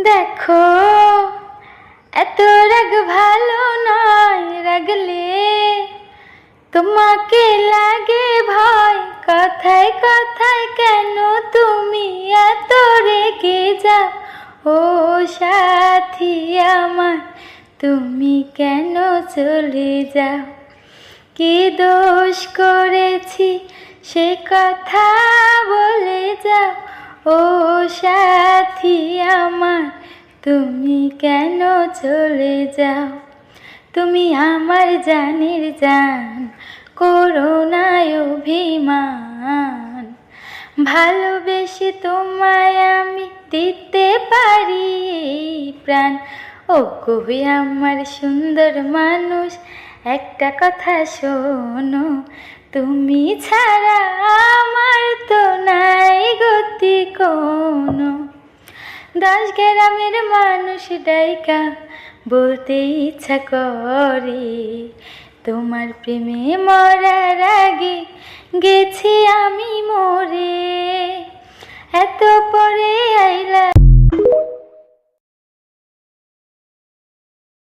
দেখো এত রাগ ভালো নয়, রাগলে তোমাকে লাগে ভয়। কথায় কথায় কেন তুমি এত রেগে যাও? ও সাথী আমার, তুমি কেন চলে যাও? কি দোষ করেছি সে কথা বলে যাও। ও সাথী আমার, তুমি কেন চলে যাও? তুমি আমার জানের জান, করো না অভিমান। ভালোবেসে তোমায় আমি দিতে পারি প্রাণ। ও কবি আমার সুন্দর মানুষ, একটা কথা শোনো, তুমি ছাড়া আমার তো নাই গতি কোনো। 10 গ্রামের মানুষ ডাইকা বলতে ইচ্ছা করে, তোমার প্রেমে মরার আগে গেছি আমি মরে। এত পরে